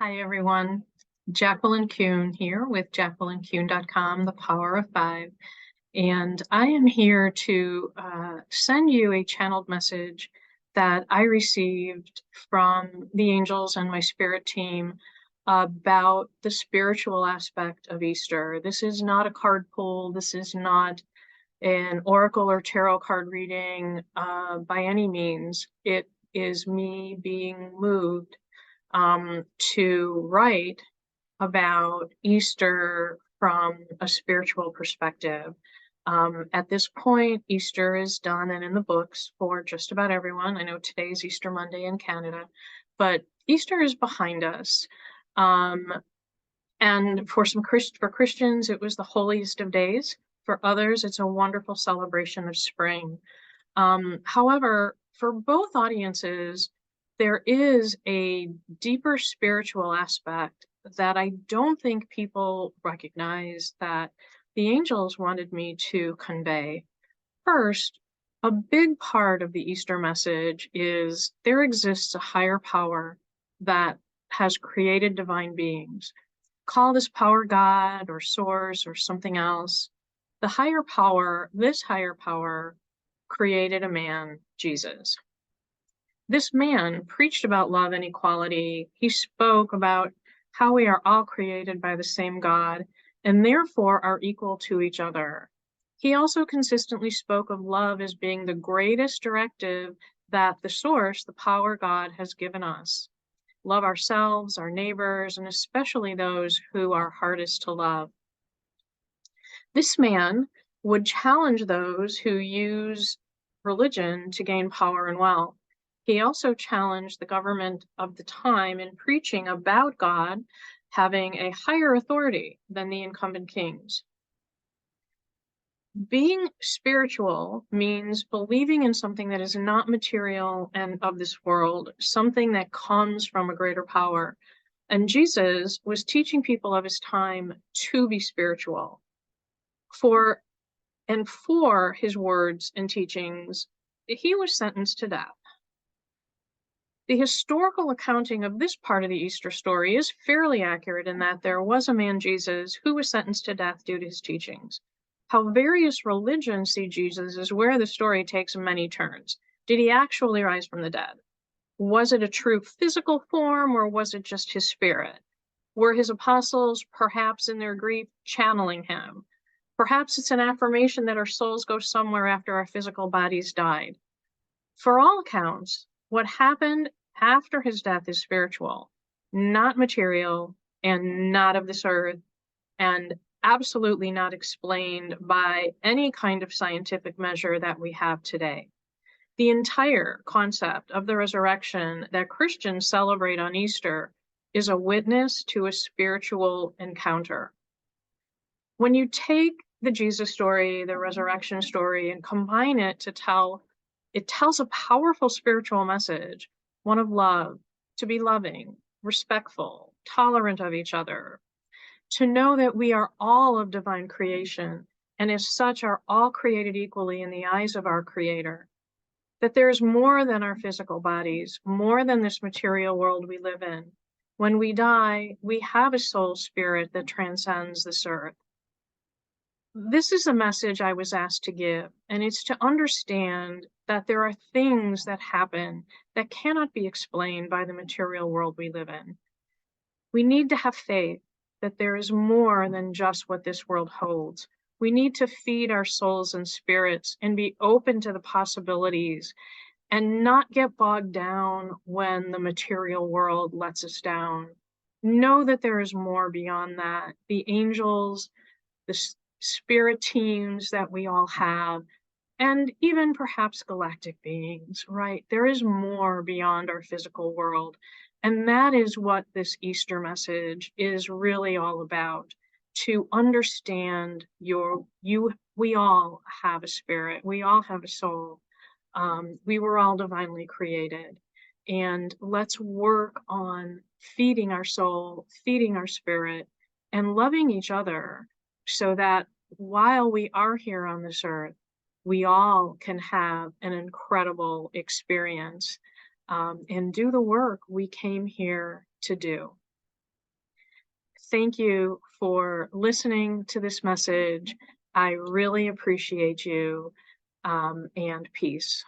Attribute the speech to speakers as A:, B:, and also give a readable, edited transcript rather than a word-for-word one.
A: Hi, everyone. Jacqueline Kuhn here with JacquelineKuhn.com, The Power of Five. And I am here to send you a channeled message that I received from the angels and my spirit team about the spiritual aspect of Easter. This is not a card pull. This is not an oracle or tarot card reading by any means. It is me being moved to write about Easter from a spiritual perspective. At this point, Easter is done and in the books for just about everyone. I know today's Easter Monday in Canada, but Easter is behind us. And for Christians, it was the holiest of days. For others, it's a wonderful celebration of spring. However, for both audiences, there is a deeper spiritual aspect that I don't think people recognize that the angels wanted me to convey. First, a big part of the Easter message is there exists a higher power that has created divine beings. Call this power God or source or something else. The higher power, this higher power, created a man, Jesus. This man preached about love and equality. He spoke about how we are all created by the same God and therefore are equal to each other. He also consistently spoke of love as being the greatest directive that the source, the power God, has given us. Love ourselves, our neighbors, and especially those who are hardest to love. This man would challenge those who use religion to gain power and wealth. He also challenged the government of the time in preaching about God having a higher authority than the incumbent kings. Being spiritual means believing in something that is not material and of this world, something that comes from a greater power. And Jesus was teaching people of his time to be spiritual. For his words and teachings, he was sentenced to death. The historical accounting of this part of the Easter story is fairly accurate in that there was a man, Jesus, who was sentenced to death due to his teachings. How various religions see Jesus is where the story takes many turns. Did he actually rise from the dead? Was it a true physical form, or was it just his spirit? Were his apostles, perhaps in their grief, channeling him? Perhaps it's an affirmation that our souls go somewhere after our physical bodies died. For all accounts, what happened after his death is spiritual, not material, and not of this earth, and absolutely not explained by any kind of scientific measure that we have today. The entire concept of the resurrection that Christians celebrate on Easter is a witness to a spiritual encounter. When you take the Jesus story, the resurrection story, and combine it to it tells a powerful spiritual message, one of love, to be loving, respectful, tolerant of each other, to know that we are all of divine creation, and as such are all created equally in the eyes of our Creator, that there is more than our physical bodies, more than this material world we live in. When we die, we have a soul spirit that transcends this earth. This is a message I was asked to give, and it's to understand that there are things that happen that cannot be explained by the material world we live in. We need to have faith that there is more than just what this world holds. We need to feed our souls and spirits and be open to the possibilities and not get bogged down when the material world lets us down. Know that there is more beyond that. The angels, the spirit teams that we all have, and even perhaps galactic beings, right? There is more beyond our physical world. And that is what this Easter message is really all about, to understand we all have a spirit, we all have a soul. We were all divinely created. And let's work on feeding our soul, feeding our spirit, and loving each other so that while we are here on this earth, we all can have an incredible experience and do the work we came here to do. thank you for listening to this message. I really appreciate you, and peace.